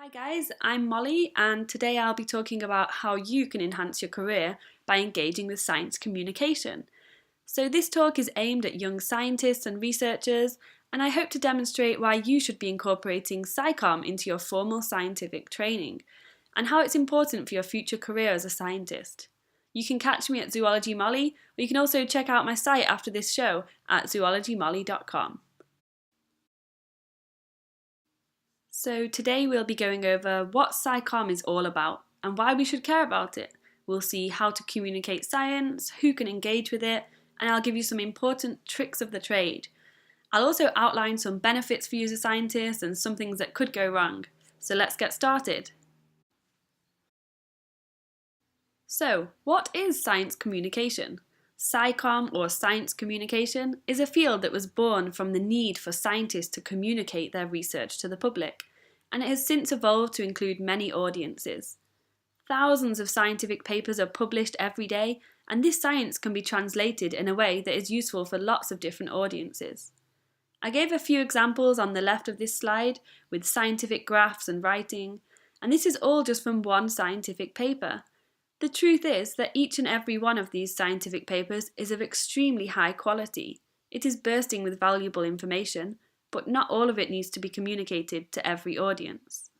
Hi guys, I'm Molly and today I'll be talking about how you can enhance your career by engaging with science communication. So this talk is aimed at young scientists and researchers, and I hope to demonstrate why you should be incorporating SciComm into your formal scientific training and how it's important for your future career as a scientist. You can catch me at Zoology Molly, or you can also check out my site after this show at zoologymolly.com. So today we'll be going over what SciComm is all about and why we should care about it. We'll see how to communicate science, who can engage with it, and I'll give you some important tricks of the trade. I'll also outline some benefits for you as a scientist and some things that could go wrong. So let's get started. So, what is science communication? SciComm, or science communication, is a field that was born from the need for scientists to communicate their research to the public, and it has since evolved to include many audiences. Thousands of scientific papers are published every day, and this science can be translated in a way that is useful for lots of different audiences. I gave a few examples on the left of this slide with scientific graphs and writing, and this is all just from one scientific paper. The truth is that each and every one of these scientific papers is of extremely high quality. It is bursting with valuable information, but not all of it needs to be communicated to every audience.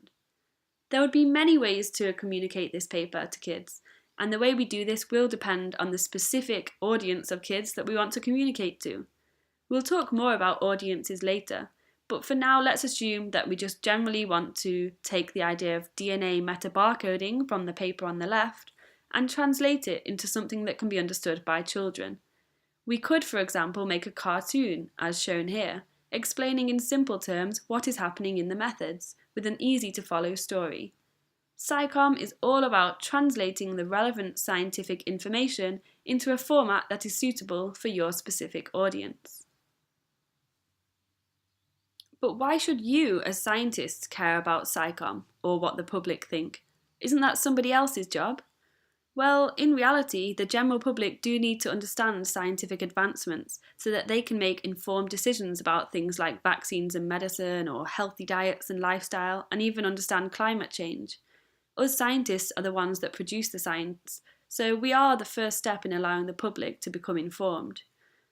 There would be many ways to communicate this paper to kids, and the way we do this will depend on the specific audience of kids that we want to communicate to. We'll talk more about audiences later, but for now let's assume that we just generally want to take the idea of DNA metabarcoding from the paper on the left and translate it into something that can be understood by children. We could, for example, make a cartoon, as shown here, explaining in simple terms what is happening in the methods, with an easy-to-follow story. SciComm is all about translating the relevant scientific information into a format that is suitable for your specific audience. But why should you, as scientists, care about SciComm, or what the public think? Isn't that somebody else's job? Well, in reality, the general public do need to understand scientific advancements so that they can make informed decisions about things like vaccines and medicine, or healthy diets and lifestyle, and even understand climate change. Us scientists are the ones that produce the science, so we are the first step in allowing the public to become informed.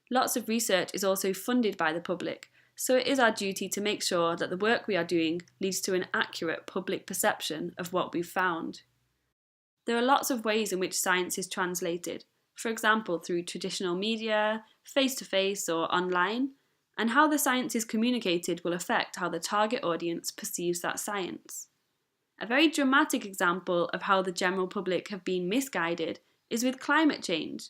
Lots of research is also funded by the public, so it is our duty to make sure that the work we are doing leads to an accurate public perception of what we've found. There are lots of ways in which science is translated, for example through traditional media, face-to-face or online, and how the science is communicated will affect how the target audience perceives that science. A very dramatic example of how the general public have been misguided is with climate change.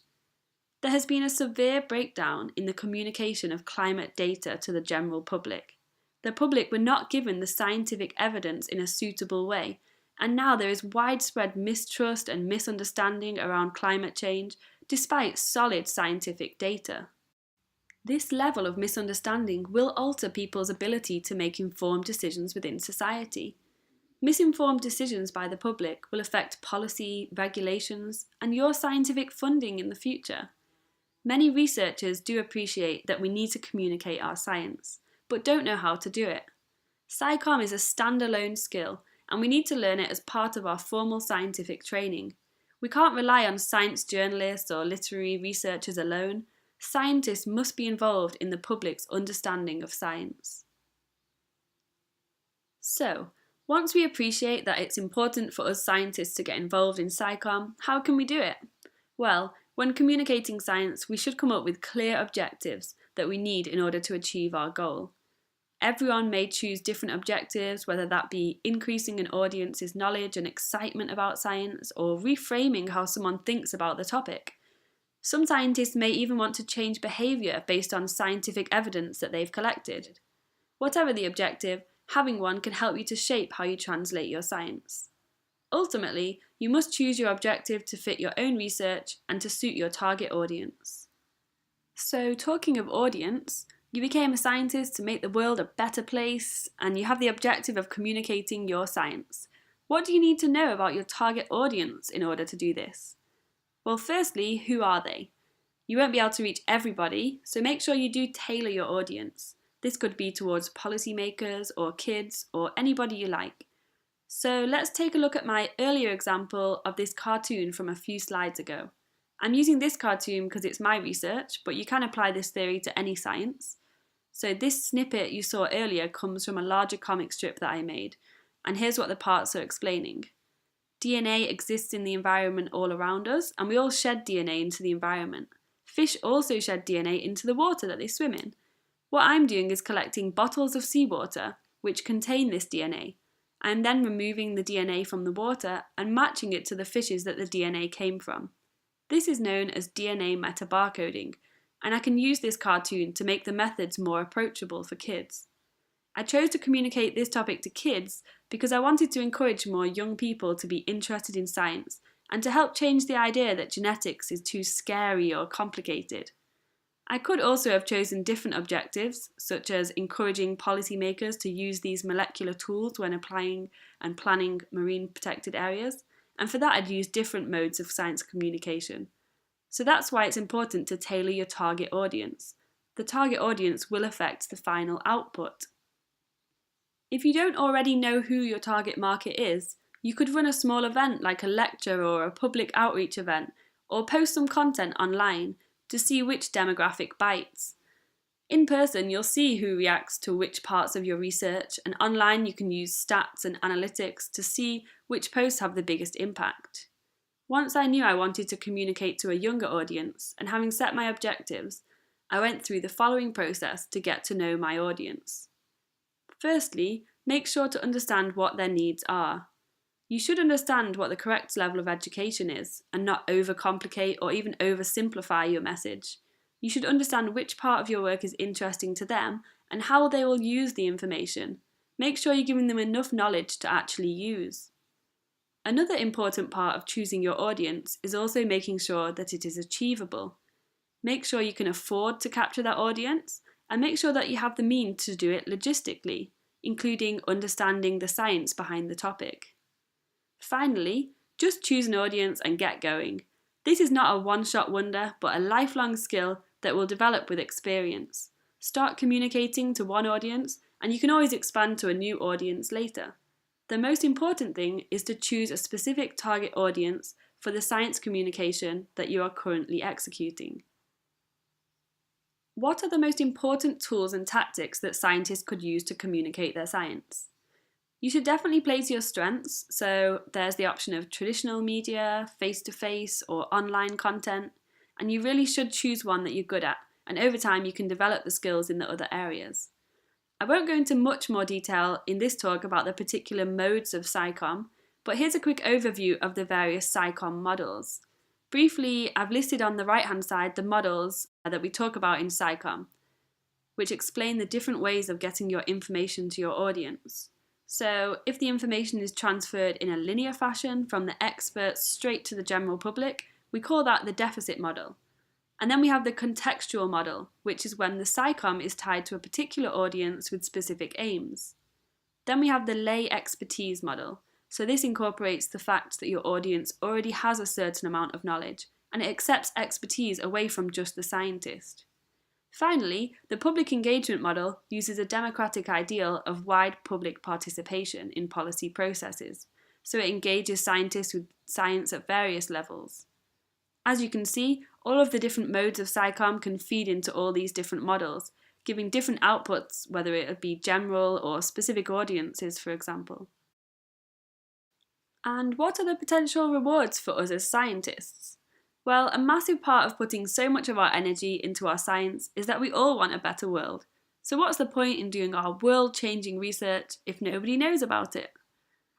There has been a severe breakdown in the communication of climate data to the general public. The public were not given the scientific evidence in a suitable way, and now there is widespread mistrust and misunderstanding around climate change despite solid scientific data. This level of misunderstanding will alter people's ability to make informed decisions within society. Misinformed decisions by the public will affect policy, regulations, and your scientific funding in the future. Many researchers do appreciate that we need to communicate our science, but don't know how to do it. SciComm is a standalone skill, and we need to learn it as part of our formal scientific training. We can't rely on science journalists or literary researchers alone. Scientists must be involved in the public's understanding of science. So, once we appreciate that it's important for us scientists to get involved in SciComm, how can we do it? Well, when communicating science, we should come up with clear objectives that we need in order to achieve our goal. Everyone may choose different objectives, whether that be increasing an audience's knowledge and excitement about science, or reframing how someone thinks about the topic. Some scientists may even want to change behaviour based on scientific evidence that they've collected. Whatever the objective, having one can help you to shape how you translate your science. Ultimately, you must choose your objective to fit your own research and to suit your target audience. So, talking of audience, you became a scientist to make the world a better place, and you have the objective of communicating your science. What do you need to know about your target audience in order to do this? Well, firstly, who are they? You won't be able to reach everybody, so make sure you do tailor your audience. This could be towards policymakers or kids or anybody you like. So let's take a look at my earlier example of this cartoon from a few slides ago. I'm using this cartoon because it's my research, but you can apply this theory to any science. So this snippet you saw earlier comes from a larger comic strip that I made, and here's what the parts are explaining. DNA exists in the environment all around us, and we all shed DNA into the environment. Fish also shed DNA into the water that they swim in. What I'm doing is collecting bottles of seawater which contain this DNA. I'm then removing the DNA from the water and matching it to the fishes that the DNA came from. This is known as DNA metabarcoding, and I can use this cartoon to make the methods more approachable for kids. I chose to communicate this topic to kids because I wanted to encourage more young people to be interested in science and to help change the idea that genetics is too scary or complicated. I could also have chosen different objectives, such as encouraging policymakers to use these molecular tools when applying and planning marine protected areas, and for that I'd use different modes of science communication. So that's why it's important to tailor your target audience. The target audience will affect the final output. If you don't already know who your target market is, you could run a small event like a lecture or a public outreach event, or post some content online to see which demographic bites. In person, you'll see who reacts to which parts of your research, and online you can use stats and analytics to see which posts have the biggest impact. Once I knew I wanted to communicate to a younger audience, and having set my objectives, I went through the following process to get to know my audience. Firstly, make sure to understand what their needs are. You should understand what the correct level of education is and not overcomplicate or even oversimplify your message. You should understand which part of your work is interesting to them and how they will use the information. Make sure you're giving them enough knowledge to actually use. Another important part of choosing your audience is also making sure that it is achievable. Make sure you can afford to capture that audience and make sure that you have the means to do it logistically, including understanding the science behind the topic. Finally, just choose an audience and get going. This is not a one-shot wonder, but a lifelong skill that will develop with experience. Start communicating to one audience, and you can always expand to a new audience later. The most important thing is to choose a specific target audience for the science communication that you are currently executing. What are the most important tools and tactics that scientists could use to communicate their science? You should definitely play to your strengths, so there's the option of traditional media, face-to-face or online content, and you really should choose one that you're good at, and over time you can develop the skills in the other areas. I won't go into much more detail in this talk about the particular modes of SciComm, but here's a quick overview of the various SciComm models. Briefly, I've listed on the right-hand side the models that we talk about in SciComm, which explain the different ways of getting your information to your audience. So, if the information is transferred in a linear fashion from the experts straight to the general public, we call that the deficit model. And then we have the contextual model, which is when the SciComm is tied to a particular audience with specific aims. Then we have the lay expertise model. So this incorporates the fact that your audience already has a certain amount of knowledge, and it accepts expertise away from just the scientist. Finally, the public engagement model uses a democratic ideal of wide public participation in policy processes, so it engages scientists with science at various levels. As you can see, all of the different modes of SciComm can feed into all these different models, giving different outputs, whether it be general or specific audiences, for example. And what are the potential rewards for us as scientists? Well, a massive part of putting so much of our energy into our science is that we all want a better world. So what's the point in doing our world-changing research if nobody knows about it?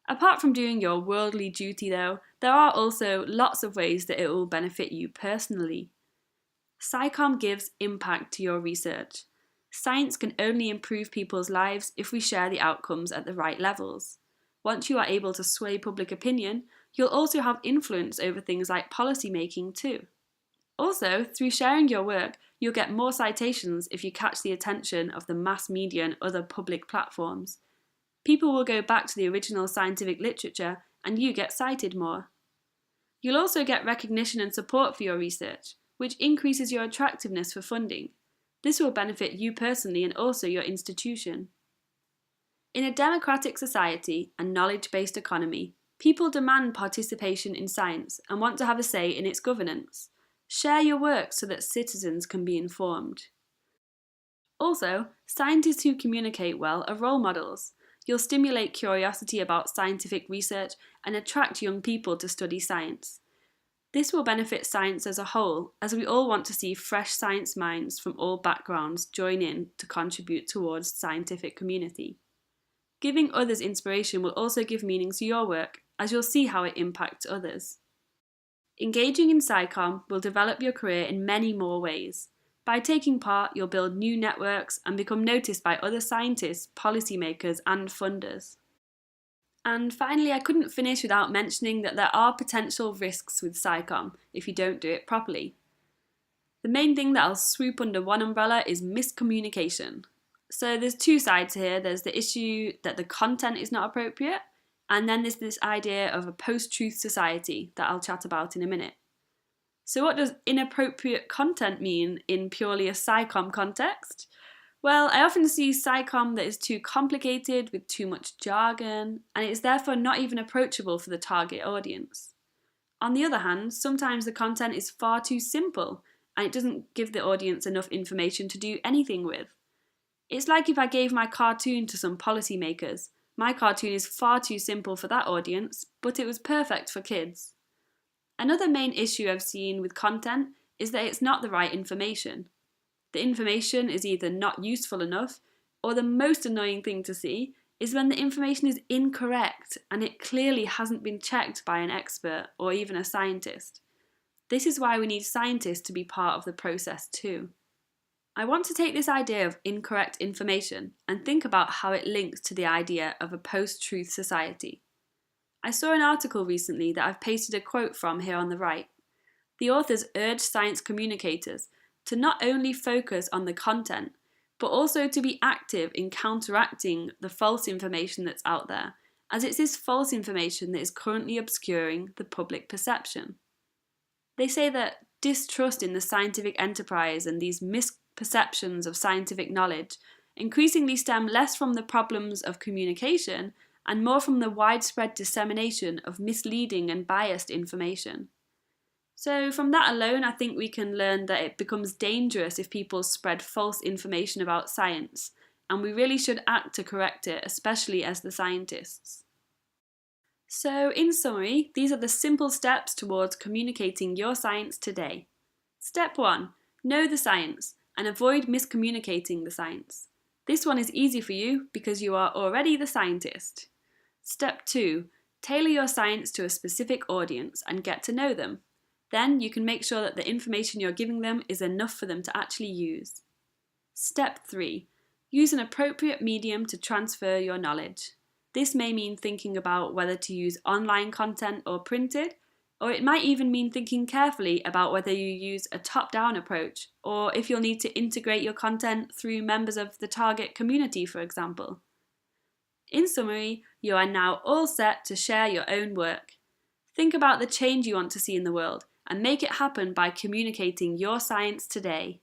Apart from doing your worldly duty though, there are also lots of ways that it will benefit you personally. SciComm gives impact to your research. Science can only improve people's lives if we share the outcomes at the right levels. Once you are able to sway public opinion, you'll also have influence over things like policy making too. Also, through sharing your work, you'll get more citations if you catch the attention of the mass media and other public platforms. People will go back to the original scientific literature and you get cited more. You'll also get recognition and support for your research, which increases your attractiveness for funding. This will benefit you personally and also your institution. In a democratic society and knowledge-based economy, people demand participation in science and want to have a say in its governance. Share your work so that citizens can be informed. Also, scientists who communicate well are role models. You'll stimulate curiosity about scientific research and attract young people to study science. This will benefit science as a whole, as we all want to see fresh science minds from all backgrounds join in to contribute towards the scientific community. Giving others inspiration will also give meaning to your work, as you'll see how it impacts others. Engaging in SciComm will develop your career in many more ways. By taking part, you'll build new networks and become noticed by other scientists, policymakers, and funders. And finally, I couldn't finish without mentioning that there are potential risks with SciComm if you don't do it properly. The main thing that I'll swoop under one umbrella is miscommunication. So there's two sides here. There's the issue that the content is not appropriate, and then there's this idea of a post-truth society that I'll chat about in a minute. So what does inappropriate content mean in purely a SciComm context? Well, I often see SciComm that is too complicated with too much jargon, and it is therefore not even approachable for the target audience. On the other hand, sometimes the content is far too simple, and it doesn't give the audience enough information to do anything with. It's like if I gave my cartoon to some policymakers. My cartoon is far too simple for that audience, but it was perfect for kids. Another main issue I've seen with content is that it's not the right information. The information is either not useful enough, or the most annoying thing to see is when the information is incorrect and it clearly hasn't been checked by an expert or even a scientist. This is why we need scientists to be part of the process too. I want to take this idea of incorrect information and think about how it links to the idea of a post-truth society. I saw an article recently that I've pasted a quote from here on the right. The authors urge science communicators to not only focus on the content, but also to be active in counteracting the false information that's out there, as it's this false information that is currently obscuring the public perception. They say that distrust in the scientific enterprise and these misperceptions of scientific knowledge increasingly stem less from the problems of communication and more from the widespread dissemination of misleading and biased information. So from that alone, I think we can learn that it becomes dangerous if people spread false information about science, and we really should act to correct it, especially as the scientists. So in summary, these are the simple steps towards communicating your science today. Step 1. Know the science and avoid miscommunicating the science. This one is easy for you because you are already the scientist. Step 2. Tailor your science to a specific audience and get to know them. Then you can make sure that the information you're giving them is enough for them to actually use. Step 3. Use an appropriate medium to transfer your knowledge. This may mean thinking about whether to use online content or printed, or it might even mean thinking carefully about whether you use a top-down approach, or if you'll need to integrate your content through members of the target community, for example. In summary, you are now all set to share your own work. Think about the change you want to see in the world, and make it happen by communicating your science today.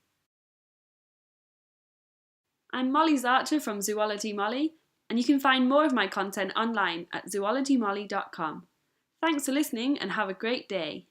I'm Molly Czachur from Zoology Molly, and you can find more of my content online at zoologymolly.com. Thanks for listening and have a great day.